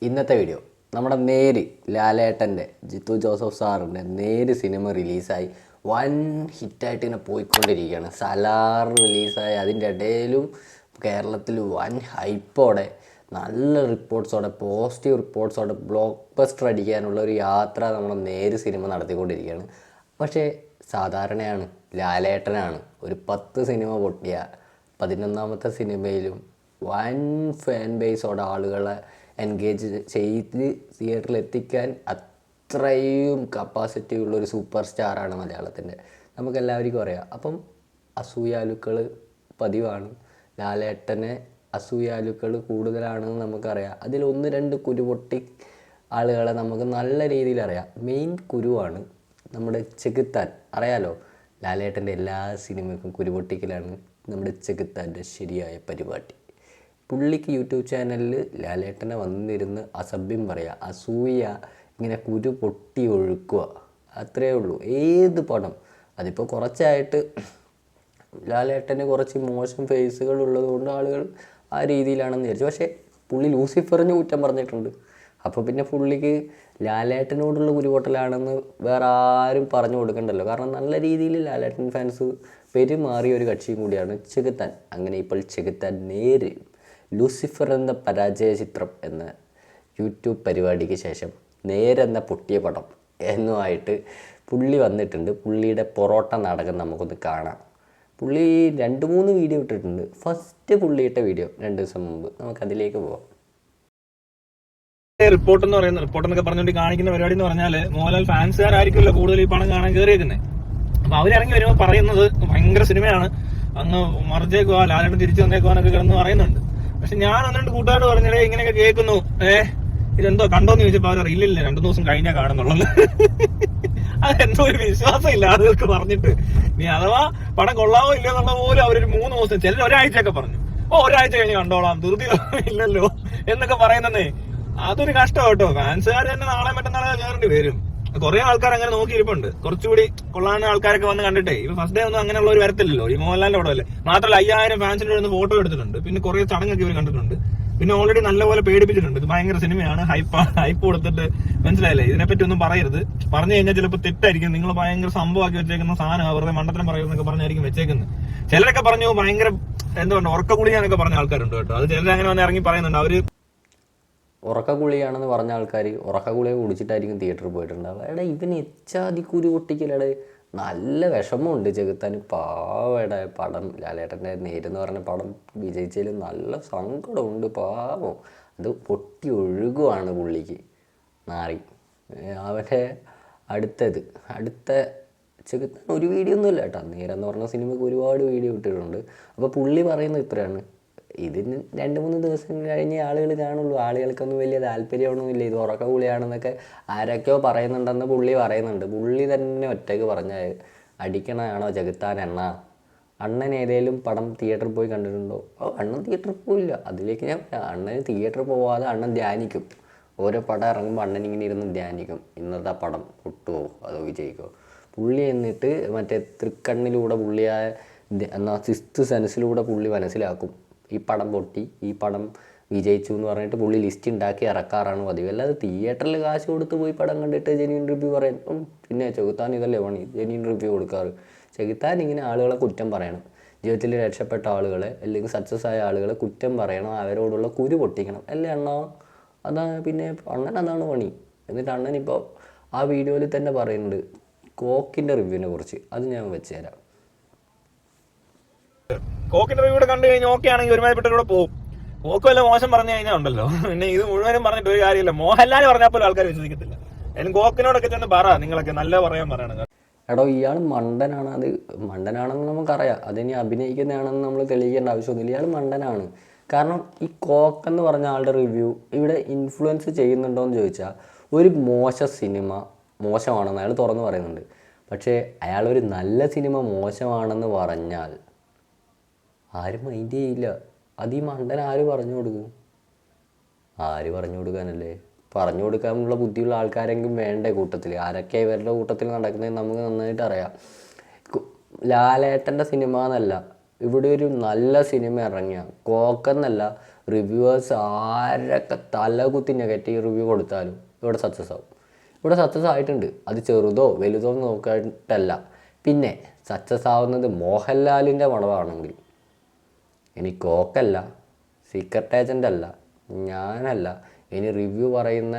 ഇന്നത്തെ വീഡിയോ നമ്മുടെ നേര് ലാലേട്ടൻ്റെ ജിത്തു ജോസഫ് സാറിൻ്റെ നേര് സിനിമ റിലീസായി വൻ ഹിറ്റായിട്ട് ഇങ്ങനെ പോയിക്കൊണ്ടിരിക്കുകയാണ്. സലാർ റിലീസായി അതിൻ്റെ ഇടയിലും കേരളത്തിൽ വൻ ഹൈപ്പോടെ നല്ല റിപ്പോർട്ട്സോടെ പോസിറ്റീവ് റിപ്പോർട്ട്സോടെ ബ്ലോക്ക് ബസ്റ്റർ അടിക്കാനുള്ള ഒരു യാത്ര നമ്മുടെ നേര് സിനിമ നടത്തിക്കൊണ്ടിരിക്കുകയാണ്. പക്ഷേ സാധാരണയാണ്, ലാലേട്ടനാണ് ഒരു 10 സിനിമ പൊട്ടിയ 11ാമത്തെ സിനിമയിലും വൻ ഫാൻ ബേസോടെ ആളുകളെ എൻഗേജ് ചെയ്ത് തിയേറ്ററിൽ എത്തിക്കാൻ അത്രയും കപ്പാസിറ്റി ഉള്ളൊരു സൂപ്പർ സ്റ്റാറാണ് മലയാളത്തിൻ്റെ. നമുക്കെല്ലാവർക്കും അറിയാം. അപ്പം അസൂയാലുക്കൾ പതിവാണ്. ലാലേട്ടനെ അസൂയാലുക്കൾ കൂടുതലാണെന്ന് നമുക്കറിയാം. അതിൽ 1-2 കുരുപൊട്ടി ആളുകളെ നമുക്ക് നല്ല രീതിയിൽ അറിയാം. മെയിൻ കുരുവാണ് നമ്മുടെ ചെകുത്താൻ. അറിയാലോ, ലാലേട്ടൻ്റെ എല്ലാ സിനിമയ്ക്കും കുരുപൊട്ടിക്കലാണ് നമ്മുടെ ചെകുത്താൻ്റെ ശരിയായ പരിപാടി. പുള്ളിക്ക് യൂട്യൂബ് ചാനലിൽ ലാലേട്ടനെ വന്നിരുന്ന് അസഭ്യം പറയുക, അസൂയ, ഇങ്ങനെ കുരു പൊട്ടി ഒഴുക്കുക, അത്രയേ ഉള്ളൂ. ഏത് പടം, അതിപ്പോൾ കുറച്ചായിട്ട് ലാലേട്ടന് കുറച്ച് മോശം ഫേസുകൾ ഉള്ളതുകൊണ്ട് ആളുകൾ ആ രീതിയിലാണെന്ന് വിചാരിച്ചു. പക്ഷേ പുള്ളി ലൂസിഫറിന് കുറ്റം പറഞ്ഞിട്ടുണ്ട്. അപ്പോൾ പിന്നെ പുള്ളിക്ക് ലാലേട്ടനോടുള്ള കുരുപൊട്ടലാണെന്ന് വേറെ ആരും പറഞ്ഞു കൊടുക്കണ്ടല്ലോ. കാരണം നല്ല രീതിയിൽ ലാലേട്ടൻ ഫാൻസ് പെരുമാറിയ ഒരു കക്ഷിയും കൂടിയാണ് ചെകുത്താൻ. അങ്ങനെ ഇപ്പോൾ ചെകുത്താൻ നേര് ലൂസിഫർ എന്ന പരാജയ ചിത്രം എന്ന യൂട്യൂബ് പരിപാടിക്ക് ശേഷം നേരെന്ന പൊട്ടിയ പടം എന്നുമായിട്ട് പുള്ളി വന്നിട്ടുണ്ട്. പുള്ളിയുടെ പൊറോട്ട നാടകം നമുക്കൊന്ന് കാണാം. പുള്ളി 2-3 വീഡിയോ ഇട്ടിട്ടുണ്ട്. ഫസ്റ്റ് പുള്ളി ഇട്ട വീഡിയോ 2 ദിവസം മുമ്പ്, നമുക്കതിലേക്ക് പോവാം. റിപ്പോർട്ട് എന്നൊക്കെ പറഞ്ഞുകൊണ്ട് കാണിക്കുന്ന പരിപാടി എന്ന് പറഞ്ഞാല് മോഹൻലാൽ ഫാൻസുകാരായിരിക്കുമല്ലോ കൂടുതൽ ഈ പണം കാണാൻ കയറിയേക്കുന്നത്. അപ്പൊ അവരിറങ്ങി വരുമ്പോൾ പറയുന്നത് ഭയങ്കര സിനിമയാണ്, അങ്ങ് മറിച്ചേക്കുവാ, ലാലേട്ടൻ തിരിച്ചു വന്നേക്കുവാന്നൊക്കെ കിടന്ന് പറയുന്നുണ്ട്. പക്ഷെ ഞാൻ 1-2 കൂട്ടുകാരോട് പറഞ്ഞിടേ ഇങ്ങനെയൊക്കെ കേൾക്കുന്നു, ഇതെന്തോ കണ്ടോന്ന് ചോദിച്ചപ്പോ അവർ ഇല്ലില്ല 2 ദിവസം കഴിഞ്ഞാൽ കാണുന്നുള്ളത്. അതെന്തോ ഒരു വിശ്വാസം ഇല്ല ആളുകൾക്ക് പറഞ്ഞിട്ട്. നീ അഥവാ പടം കൊള്ളാവോ ഇല്ലയോ എന്നുള്ള പോലും അവരൊരു 3 ദിവസം, ചിലർ ഒരാഴ്ചയൊക്കെ പറഞ്ഞു. ഒരാഴ്ച കഴിഞ്ഞ് കണ്ടോളാം, ധൃതി ഇല്ലല്ലോ എന്നൊക്കെ പറയുന്നതേ, അതൊരു കഷ്ടം കേട്ടോ. ഫാൻസുകാർ തന്നെ നാളെ മറ്റന്നാളെ കയറേണ്ടി വരും. കുറെ ആൾക്കാർ അങ്ങനെ നോക്കിയിരിപ്പുണ്ട്. കുറച്ചുകൂടി കൊള്ളാവുന്ന ആൾക്കാരൊക്കെ വന്ന് കണ്ടിട്ടേ, ഇപ്പൊ ഫസ്റ്റ് ഡേ ഒന്നും അങ്ങനെയുള്ള ഒരു വരത്തില്ലല്ലോ. ഈ മോഹൻലാലിന്റെ അവിടെ അല്ലേ, മാത്രമല്ല 5000 ഫാൻസിന്റെ അടുത്ത് ഫോട്ടോ എടുത്തിട്ടുണ്ട്. പിന്നെ കുറെ ചടങ്ങൊക്കെ ഇവർ കണ്ടിട്ടുണ്ട്. പിന്നെ ഓൾറെഡി നല്ലപോലെ പേടിപ്പിച്ചിട്ടുണ്ട്. ഇത് ഭയങ്കര സിനിമയാണ്, ഹൈപ്പ് കൊടുത്തിട്ട്, മനസ്സിലായില്ലേ? ഇതിനെപ്പറ്റി ഒന്നും പറയരുത്, പറഞ്ഞു കഴിഞ്ഞാൽ ചിലപ്പോൾ തെറ്റായിരിക്കും, നിങ്ങൾ ഭയങ്കര സംഭവമാക്കി വെച്ചേക്കുന്ന സാധനം വെറുതെ മണ്ടത്തരം പറയുന്നൊക്കെ പറഞ്ഞായിരിക്കും വെച്ചേക്കുന്നത്. ചിലരൊക്കെ പറഞ്ഞു ഭയങ്കര എന്തുകൊണ്ട് ഉറക്ക കുളിയാന്നൊക്കെ പറഞ്ഞ ആൾക്കാരുണ്ട് കേട്ടോ. അത് ചിലർ അങ്ങനെ വന്ന് ഇറങ്ങി പറയുന്നുണ്ട്. അവര് ഉറക്കഗുളിയാണെന്ന് പറഞ്ഞ ആൾക്കാർ ഉറക്കഗുളിയെ കുടിച്ചിട്ടായിരിക്കും തിയേറ്ററിൽ പോയിട്ടുണ്ടാവുക. എടാ, ഇവന് എച്ചാതി കുരു പൊട്ടിക്കലടെ, നല്ല വിഷമമുണ്ട് ചെകുത്താന്. പാവയുടെ പടം ലാലേട്ടൻ്റെ നേരെന്ന് പറഞ്ഞ പടം വിജയിച്ചതിൽ നല്ല സങ്കടമുണ്ട്. പാവം, അത് പൊട്ടി ഒഴുകുവാണ് പുള്ളിക്ക് നാറി. അവൻ്റെ അടുത്ത ചെകുത്താൻ ഒരു വീഡിയോ ഒന്നുമില്ല കേട്ടോ. നേരെന്ന് പറഞ്ഞ സിനിമയ്ക്ക് ഒരുപാട് വീഡിയോ ഇട്ടിട്ടുണ്ട്. അപ്പോൾ പുള്ളി പറയുന്നത് ഇത്രയാണ്, ഇതിന് 2-3 ദിവസം കഴിഞ്ഞ് ആളുകൾ കാണുള്ളൂ, ആളുകൾക്കൊന്നും വലിയ താല്പര്യമൊന്നുമില്ല, ഇത് ഉറക്കഗുളിയാണെന്നൊക്കെ ആരൊക്കെയോ പറയുന്നുണ്ടെന്ന് പുള്ളി പറയുന്നുണ്ട്. പുള്ളി തന്നെ ഒറ്റയ്ക്ക് പറഞ്ഞ അടിക്കണതാണോ ചെകുത്താൻ എണ്ണ? അണ്ണൻ ഏതെങ്കിലും പടം തിയേറ്ററിൽ പോയി കണ്ടിട്ടുണ്ടോ? അണ്ണൻ തിയേറ്ററിൽ പോയില്ല. അതിലേക്ക് ഞാൻ അണ്ണന് തിയേറ്ററിൽ പോവാതെ അണ്ണൻ ധ്യാനിക്കും. ഓരോ പടം ഇറങ്ങുമ്പോൾ അണ്ണൻ ഇങ്ങനെ ഇരുന്ന് ധ്യാനിക്കും, ഇന്നത്തെ പടം പൊട്ടുമോ അതോ വിജയിക്കുമോ. പുള്ളി എന്നിട്ട് മറ്റേ തൃക്കണ്ണിലൂടെ പുള്ളിയായ എന്നാൽ 6th സെൻസിലൂടെ പുള്ളി മനസ്സിലാക്കും ഈ പടം പൊട്ടി, ഈ പടം വിജയിച്ചു എന്ന് പറഞ്ഞിട്ട് പുള്ളി ലിസ്റ്റ് ഉണ്ടാക്കി ഇറക്കാറാണ് പതിവ്. അല്ലാതെ തിയേറ്ററിൽ കാശ് കൊടുത്ത് പോയി പടം കണ്ടിട്ട് ജെന്യൂൻ റിവ്യൂ പറയാൻ പിന്നെ ചെകുത്താൻ ഇതല്ലേ പണി, ജെന്യൂൻ റിവ്യൂ കൊടുക്കാറ്. ചെകുത്താൻ ഇങ്ങനെ ആളുകളെ കുറ്റം പറയണം, ജീവിതത്തിൽ രക്ഷപ്പെട്ട ആളുകളെ അല്ലെങ്കിൽ സക്സസ് ആയ ആളുകളെ കുറ്റം പറയണം, അവരോടുള്ള കുരു പൊട്ടിക്കണം അല്ലേ അണ്ണാ? അതാണ് പിന്നെ അണ്ണൻ, അതാണ് പണി. എന്നിട്ട് അണ്ണനിപ്പോൾ ആ വീഡിയോയിൽ തന്നെ പറയുന്നുണ്ട് കോക്കിൻ്റെ റിവ്യൂവിനെ കുറിച്ച്. അത് ഞാൻ വെച്ച് തരാം. കോക്കിന്റെ റിവ്യൂ കണ്ടു കഴിഞ്ഞാൽ ഓക്കെ ആണെങ്കിൽ ഒരുമാതിരിപ്പെട്ടൂടെ പോകും. കോക്ക് വല്ല മോശം പറഞ്ഞു കഴിഞ്ഞാൽ ഉണ്ടല്ലോ, പിന്നെ ഇത് മുഴുവനും പറഞ്ഞിട്ട് ഒരു കാര്യമില്ല. മോഹൻലാൽ പറഞ്ഞാൽ പോലും ആൾക്കാർ വിശ്വസിക്കത്തില്ല. അതിന് കോക്കിനോടൊക്കെ ചെന്ന് പറ, നിങ്ങളൊക്കെ നല്ല പറയാൻ പറയണം. എടോ, ഇയാൾ മണ്ടനാണ്. അത് മണ്ടനാണെന്ന് നമുക്കറിയാം. അതിനി അഭിനയിക്കുന്നതാണെന്ന് നമ്മൾ തെളിയിക്കേണ്ട ആവശ്യമൊന്നുമില്ല. ഇയാൾ മണ്ടനാണ്. കാരണം ഈ കോക്കെന്ന് പറഞ്ഞ ആളുടെ റിവ്യൂ ഇവിടെ ഇൻഫ്ലുവൻസ് ചെയ്യുന്നുണ്ടോ എന്ന് ചോദിച്ചാൽ, ഒരു സിനിമ മോശമാണെന്ന് അയാൾ തുറന്ന് പറയുന്നുണ്ട്. പക്ഷേ അയാളൊരു നല്ല സിനിമ മോശമാണെന്ന് പറഞ്ഞാൽ ആരും മൈൻഡ് ചെയ്യില്ല. അത് ഈ മണ്ടൻ ആര് പറഞ്ഞു കൊടുക്കും? ആര് പറഞ്ഞു കൊടുക്കാനല്ലേ? പറഞ്ഞു കൊടുക്കാനുള്ള ബുദ്ധിയുള്ള ആൾക്കാരെങ്കിലും വേണ്ടേ കൂട്ടത്തിൽ? ആരൊക്കെ ഇവരുടെ കൂട്ടത്തിൽ നടക്കുന്നത് നമുക്ക് നന്നായിട്ട് അറിയാം. ലാലേട്ടൻ്റെ സിനിമ എന്നല്ല, ഇവിടെ ഒരു നല്ല സിനിമ ഇറങ്ങിയ കോക്കെന്നല്ല, റിവ്യൂവേഴ്സ് ആരൊക്കെ തലകുത്തി നെഗറ്റീവ് റിവ്യൂ കൊടുത്താലും ഇവിടെ സക്സസ് ആവും. ഇവിടെ സക്സസ് ആയിട്ടുണ്ട്. അത് ചെറുതോ വലുതോ എന്ന് നോക്കിയിട്ടല്ല. പിന്നെ സക്സസ് ആവുന്നത് മോഹൻലാലിൻ്റെ പടമാണെങ്കിൽ ഇനി കോക്കല്ല, സീക്രട്ട് ഏജൻ്റ് അല്ല, ഞാനല്ല, ഇനി റിവ്യൂ പറയുന്ന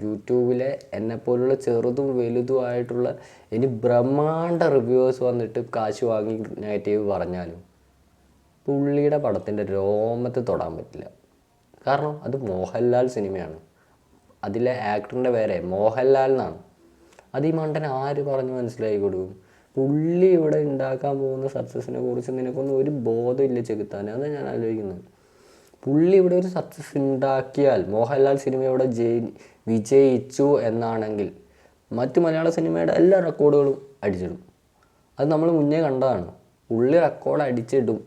യൂട്യൂബിലെ എന്നെപ്പോലുള്ള ചെറുതും വലുതുമായിട്ടുള്ള ഇനി ബ്രഹ്മാണ്ട റിവ്യൂവേഴ്സ് വന്നിട്ട് കാശ് വാങ്ങി നെഗറ്റീവ് പറഞ്ഞാലും പുള്ളിയുടെ പടത്തിൻ്റെ രോമത്ത് തൊടാൻ പറ്റില്ല. കാരണം അത് മോഹൻലാൽ സിനിമയാണ്. അതിലെ ആക്ടറിൻ്റെ പേരെ മോഹൻലാൽ എന്നാണ്. അത് ഈ മണ്ടൻ ആര് പറഞ്ഞ് മനസ്സിലാക്കി കൊടുക്കും? പുള്ളി ഇവിടെ ഉണ്ടാക്കാൻ പോകുന്ന സക്സസിനെ കുറിച്ച് നിനക്കൊന്നും ഒരു ബോധമില്ല ചെകുത്താൻ. അതാണ് ഞാൻ ആലോചിക്കുന്നത്. പുള്ളി ഇവിടെ ഒരു സക്സസ് ഉണ്ടാക്കിയാൽ മോഹൻലാൽ സിനിമ ഇവിടെ വിജയിച്ചു എന്നാണെങ്കിൽ മറ്റു മലയാള സിനിമയുടെ എല്ലാ റെക്കോർഡുകളും അടിച്ചിടും. അത് നമ്മൾ മുന്നേ കണ്ടതാണ്. പുള്ളി റെക്കോർഡ് അടിച്ചിടും.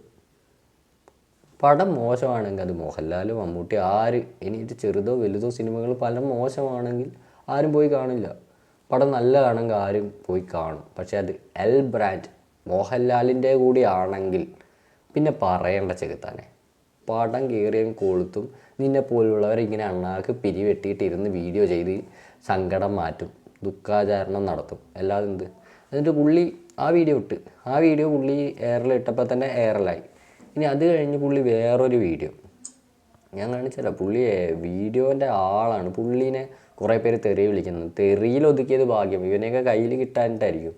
പടം മോശമാണെങ്കിൽ അത് മോഹൻലാൽ, മമ്മൂട്ടി, ആര് ഇനി ഇത് ചെറുതോ വലുതോ സിനിമകൾ പല മോശമാണെങ്കിൽ ആരും പോയി കാണില്ല. പടം നല്ലതാണെങ്കിൽ ആരും പോയി കാണും. പക്ഷേ അത് എൽ ബ്രാൻഡ് മോഹൻലാലിൻ്റെ കൂടി ആണെങ്കിൽ പിന്നെ പറയേണ്ട ചെകുത്താനെ. പടം കയറിയും കൊളുത്തും. നിന്നെപ്പോലുള്ളവരിങ്ങനെ അണ്ണാക്ക് പിരിവെട്ടിയിട്ടിരുന്ന് വീഡിയോ ചെയ്ത് സങ്കടം മാറ്റും, ദുഃഖാചരണം നടത്തും. അല്ലാതെ എന്ത്? എന്നിട്ട് പുള്ളി ആ വീഡിയോ പുള്ളി എയറിലിട്ടപ്പോൾ തന്നെ എയറിലായി. ഇനി അത് കഴിഞ്ഞ് പുള്ളി വേറൊരു വീഡിയോ ഞാൻ കാണിച്ചല്ല. പുള്ളി വീഡിയോൻ്റെ ആളാണ്. പുള്ളീനെ കുറേ പേര് തെറി വിളിക്കുന്നത്. തെറിയിൽ ഒതുക്കിയത് ഭാഗ്യം. ഇവനെയൊക്കെ കയ്യിൽ കിട്ടാനിട്ടായിരിക്കും.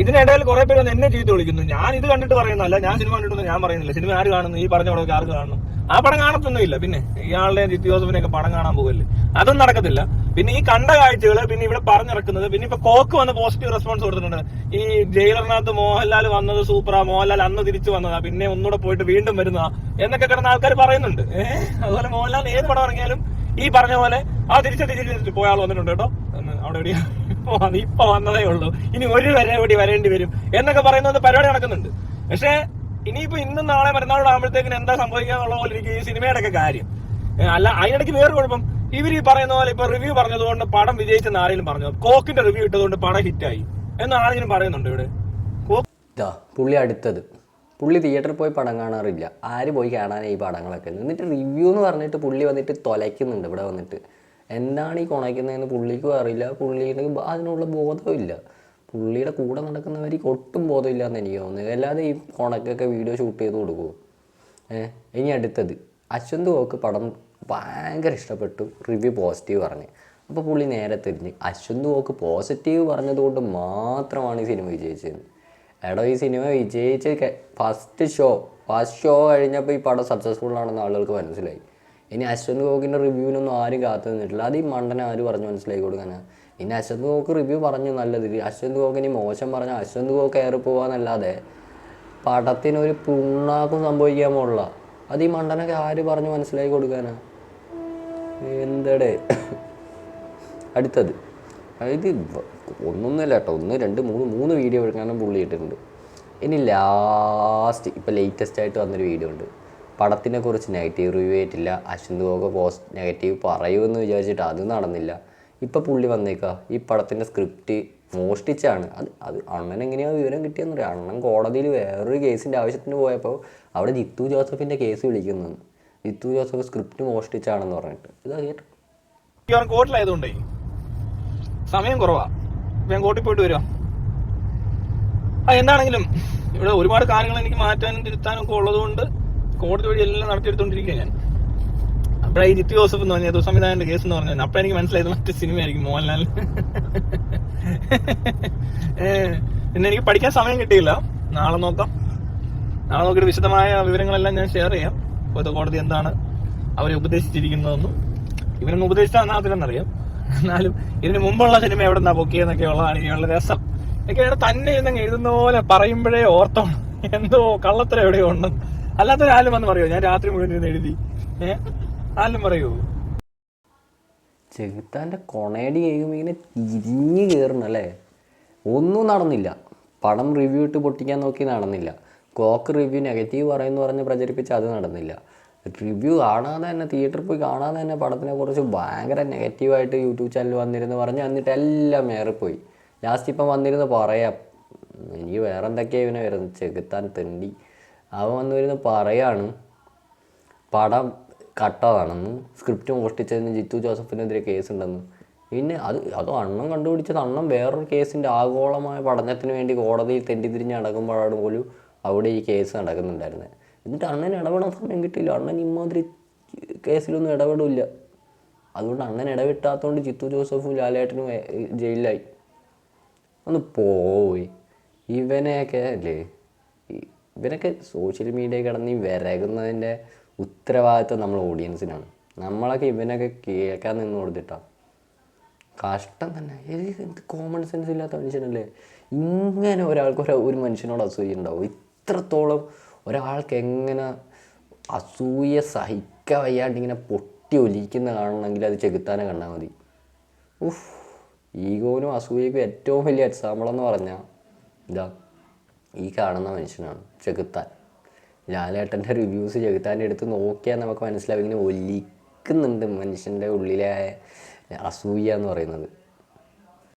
ഇതിനിടയിൽ കുറെ പേര് എന്നെ ചീത്ത വിളിക്കുന്നു. ഞാൻ ഇത് കണ്ടിട്ട് പറയുന്നല്ല, ഞാൻ സിനിമ കണ്ടിട്ടൊന്നും ഞാൻ പറയുന്നില്ല. സിനിമ ആര് കാണുന്നു? ഈ പറഞ്ഞ പടമൊക്കെ ആർക്ക് കാണണം? ആ പടം കാണത്തൊന്നുമില്ല. പിന്നെ ഇയാളുടെ ജിത്തു ജോസഫിനെയൊക്കെ പടം കാണാൻ പോകല്ലേ? അതൊന്നും നടക്കത്തില്ല. പിന്നെ ഈ കണ്ട കാഴ്ചകള് പിന്നെ ഇവിടെ പറഞ്ഞിറക്കുന്നത്. പിന്നെ ഇപ്പൊ കോക്ക് വന്ന് പോസിറ്റീവ് റെസ്പോൺസ് കൊടുത്തിട്ടുണ്ട്. ഈ ജയിലറിനകത്ത് മോഹൻലാൽ വന്നത് സൂപ്പറാ, മോഹൻലാൽ അന്ന് തിരിച്ചു വന്നതാ, പിന്നെ ഒന്നുകൂടെ പോയിട്ട് വീണ്ടും വരുന്നതാ എന്നൊക്കെ കിടന്ന ആൾക്കാർ പറയുന്നുണ്ട്. അതുപോലെ മോഹൻലാൽ ഏത് പടം ഇറങ്ങിയാലും ഈ പറഞ്ഞ പോലെ തിരിച്ചു പോയ ആൾ വന്നിട്ടുണ്ട് കേട്ടോ. അവിടെ എവിടെയാ ഇപ്പൊ വന്നതേ ഉള്ളൂ, ഇനി ഒരു വരെ കൂടി വരേണ്ടി വരും എന്നൊക്കെ പറയുന്നത് പരിപാടി നടക്കുന്നുണ്ട്. പക്ഷെ ഇനിയിപ്പോ ഇന്നും നാളെ മറ്റന്നാളോട് ആകുമ്പോഴത്തേക്കിന് എന്താ സംഭവിക്കാന്നുള്ള പോലെ ഇരിക്കും ഈ സിനിമയുടെ ഒക്കെ കാര്യം. അല്ല, അതിനിടയ്ക്ക് വേറെ കുഴപ്പം, ഇവർ ഈ പറയുന്ന പോലെ ഇപ്പൊ റിവ്യൂ പറഞ്ഞതുകൊണ്ട് പടം വിജയിച്ചെന്ന് ആരെങ്കിലും പറഞ്ഞു? കോക്കിന്റെ റിവ്യൂ ഇട്ടതുകൊണ്ട് പടം ഹിറ്റായി എന്ന് ആരെങ്കിലും പറയുന്നുണ്ട് ഇവിടെ? പുള്ളി അടുത്തത് പുള്ളി തിയേറ്ററിൽ പോയി പടം കാണാറില്ല. ആര് പോയി കാണാനാണ് ഈ പടങ്ങളൊക്കെ? എന്നിട്ട് റിവ്യൂ എന്ന് പറഞ്ഞിട്ട് പുള്ളി വന്നിട്ട് തൊലയ്ക്കുന്നുണ്ട് ഇവിടെ വന്നിട്ട്. എന്താണ് ഈ കൊണയ്ക്കുന്നതെന്ന് പുള്ളിക്കും അറിയില്ല, പുള്ളിയുടെ അതിനുള്ള ബോധവും ഇല്ല. പുള്ളിയുടെ കൂടെ നടക്കുന്നവർക്ക് ഒട്ടും ബോധമില്ല എന്ന് എനിക്ക് തോന്നുന്നത്. അല്ലാതെ ഈ കൊണക്കൊക്കെ വീഡിയോ ഷൂട്ട് ചെയ്ത് കൊടുക്കുമോ? ഇനി അടുത്തത് അശ്വന്ത് കോക്ക് പടം ഭയങ്കര ഇഷ്ടപ്പെട്ടു, റിവ്യൂ പോസിറ്റീവ് പറഞ്ഞു. അപ്പോൾ പുള്ളി നേരെ തിരിഞ്ഞ് അശ്വന്ത് കോക്ക് പോസിറ്റീവ് പറഞ്ഞതുകൊണ്ട് മാത്രമാണ് ഈ സിനിമ വിജയിച്ചത്. എടോ, ഈ സിനിമ വിജയിച്ച് ഫസ്റ്റ് ഷോ കഴിഞ്ഞപ്പോൾ ഈ പടം സക്സസ്ഫുൾ ആണെന്ന് ആളുകൾക്ക് മനസ്സിലായി. ഇനി അശ്വന്ത് കോക്കിൻ്റെ റിവ്യൂവിനൊന്നും ആരും കാത്തു നിന്നിട്ടില്ല. അത് ഈ മണ്ടനെ ആരും പറഞ്ഞ് മനസ്സിലാക്കി കൊടുക്കാനാണ്. ഇനി അശ്വന്ത് കോക്ക് റിവ്യൂ പറഞ്ഞു നല്ലത്. അശ്വന്ത് കോക്ക് ഇനി മോശം പറഞ്ഞാൽ അശ്വന്ത് കോക്ക് കയറി പോകാന്നല്ലാതെ പടത്തിനൊരു പുണ്ണാക്കും സംഭവിക്കാൻ പോലുള്ള. അത് ഈ മണ്ടനൊക്കെ ആര് പറഞ്ഞ് മനസ്സിലാക്കി കൊടുക്കാനാ? എന്തടേ അടുത്തത്? ഇത് ഒന്നൊന്നുമില്ല കേട്ടോ, 1, 2, 3 വീഡിയോ എടുക്കാനും പുള്ളി ഇട്ടിട്ടുണ്ട്. ഇനി ലാസ്റ്റ് ഇപ്പം ലേറ്റസ്റ്റ് ആയിട്ട് വന്നൊരു വീഡിയോ ഉണ്ട്. പടത്തിനെ കുറിച്ച് നെഗറ്റീവ് റിവ്യൂ ആയിട്ടില്ല, അശ്വന്ത് കോക്ക് നെഗറ്റീവ് പറയുമെന്ന് വിചാരിച്ചിട്ട് അത് നടന്നില്ല. ഇപ്പം പുള്ളി വന്നേക്കുക ഈ പടത്തിൻ്റെ സ്ക്രിപ്റ്റ് മോഷ്ടിച്ചാണ്. അത് അണ്ണൻ എങ്ങനെയാണ് വിവരം കിട്ടിയെന്ന് പറയാം. അണ്ണൻ കോടതിയിൽ വേറൊരു കേസിൻ്റെ ആവശ്യത്തിന് പോയപ്പോൾ അവിടെ ജിത്തു ജോസഫിൻ്റെ കേസ് വിളിക്കുന്നു. ജിത്തു ജോസഫ് സ്ക്രിപ്റ്റ് മോഷ്ടിച്ചാണെന്ന് പറഞ്ഞിട്ട് ഇതാ കേട്ടോ. കോർട്ടിലായതുകൊണ്ടേ സമയം കുറവാ, ഞാൻ കോർട്ടിൽ പോയിട്ട് വരാം. എന്താണെങ്കിലും ഇവിടെ ഒരുപാട് കാര്യങ്ങൾ എനിക്ക് മാറ്റാനും തിരുത്താനും ഒക്കെ ഉള്ളതുകൊണ്ട് കോടതി വഴി എല്ലാം നടത്തിയെടുത്തോണ്ടിരിക്കുക ഞാൻ. അപ്പോഴാ ഈ ജിത്തു ജോസഫ് എന്ന് പറഞ്ഞത് സംവിധാനന്റെ കേസ് എന്ന് പറഞ്ഞത്. അപ്പൊ എനിക്ക് മനസ്സിലായത് മറ്റു സിനിമയായിരിക്കും മോഹൻലാൽ. പിന്നെ എനിക്ക് പഠിക്കാൻ സമയം കിട്ടിയില്ല. നാളെ നോക്കിയിട്ട് വിശദമായ വിവരങ്ങളെല്ലാം ഞാൻ ഷെയർ ചെയ്യാം. ഇപ്പോഴത്തെ കോടതി എന്താണ് അവരെ ഉപദേശിച്ചിരിക്കുന്നതെന്നും ഇവരൊന്നും ഉപദേശിച്ചാന്നറിയാം. എന്നാലും ഇതിന് മുമ്പുള്ള സിനിമ എവിടെ നിന്നാ പൊക്കിയെന്നൊക്കെ ഉള്ളതാണ് ഇനിയുള്ള രസം. എനിക്ക് തന്നെ ഇരുന്നങ്ങ് എഴുതുന്ന പോലെ പറയുമ്പോഴേ ഓർത്തോണം എന്തോ കള്ളത്തരം എവിടെയോ ഉണ്ടെന്ന്. അല്ലാത്തൊരാലും വന്ന് പറയുമോ ഞാൻ രാത്രി മുഴുവൻ ഇരുന്ന് എഴുതി? ആരും പറയൂ? ചെകുത്താൻ്റെ കൊണേടി കഴിയുമ്പോൾ ഇങ്ങനെ തിരിഞ്ഞ് കയറണല്ലേ. ഒന്നും നടന്നില്ല. പടം റിവ്യൂ ഇട്ട് പൊട്ടിക്കാൻ നോക്കി നടന്നില്ല. കോക്ക് റിവ്യൂ നെഗറ്റീവ് പറഞ്ഞ് പ്രചരിപ്പിച്ച് അത് നടന്നില്ല. റിവ്യൂ കാണാതെ തന്നെ തിയേറ്ററിൽ പോയി കാണാതെ തന്നെ പടത്തിനെ കുറിച്ച് ഭയങ്കര നെഗറ്റീവായിട്ട് യൂട്യൂബ് ചാനൽ വന്നിരുന്ന് പറഞ്ഞ് എന്നിട്ട് എല്ലാം ഏറിപ്പോയി. ലാസ്റ്റ് ഇപ്പം വന്നിരുന്ന് പറയാം, എനിക്ക് വേറെ എന്തൊക്കെയാണ് ഇവനെ വരുന്നത് ചെകുത്താൻ തെണ്ടി. അവൻ വന്നിരുന്ന് പറയാണ് പടം കട്ടതാണെന്നും സ്ക്രിപ്റ്റ് മോഷ്ടിച്ചതിന് ജിത്തു ജോസഫിനെതിരെ കേസുണ്ടെന്നും പിന്നെ അത് അണ്ണൻ കണ്ടുപിടിച്ചത് അണ്ണൻ വേറൊരു കേസിൻ്റെ ആഗോളമായ പഠനത്തിന് വേണ്ടി കോടതിയിൽ തെണ്ടിത്തിരിഞ്ഞ് നടക്കുമ്പോഴാണ് പോലും അവിടെ ഈ കേസ് നടക്കുന്നുണ്ടായിരുന്നത്. എന്നിട്ട് അണ്ണൻ ഇടപെടാൻ സമയം കിട്ടിയില്ല. അണ്ണൻ ഇമാതിരി കേസിലൊന്നും ഇടപെടില്ല. അതുകൊണ്ട് അണ്ണൻ ഇടപെട്ടാത്തതുകൊണ്ട് ജിത്തു ജോസഫും ലാലേട്ടനും ജയിലിലായി. ഒന്ന് പോയി ഇവനെയൊക്കെ അല്ലേ, ഇവനൊക്കെ സോഷ്യൽ മീഡിയ കിടന്ന് വിരകുന്നതിൻ്റെ ഉത്തരവാദിത്വം നമ്മൾ ഓഡിയൻസിനാണ്. നമ്മളൊക്കെ ഇവനൊക്കെ കേൾക്കാൻ നിന്ന് കൊടുത്തിട്ടാണ്. കഷ്ടം തന്നെ. എന്ത് കോമൺ സെൻസ് ഇല്ലാത്ത മനുഷ്യനല്ലേ. ഇങ്ങനെ ഒരാൾക്ക് ഒരു മനുഷ്യനോട് അസൂയ ഉണ്ടാവും? ഇത്രത്തോളം ഒരാൾക്ക് എങ്ങനെ അസൂയ സഹിക്കാൻ വയ്യാണ്ട് ഇങ്ങനെ പൊട്ടി ഒലിക്കുന്ന കാണണമെങ്കിൽ അത് ചെകുത്താനെ കണ്ടാൽ മതി. ഈഗോനും അസൂയക്കും ഏറ്റവും വലിയ എക്സാമ്പിളെന്ന് പറഞ്ഞാൽ ഇതാ ഈ കാണുന്ന മനുഷ്യനാണ് ചെകുത്താൻ. ലാലേട്ടൻ്റെ റിവ്യൂസ് ചെകുത്താൻ്റെ അടുത്ത് നോക്കിയാൽ നമുക്ക് മനസ്സിലാവും ഇങ്ങനെ ഒലിക്കുന്നുണ്ട് മനുഷ്യൻ്റെ ഉള്ളിലെ അസൂയ എന്ന് പറയുന്നത്.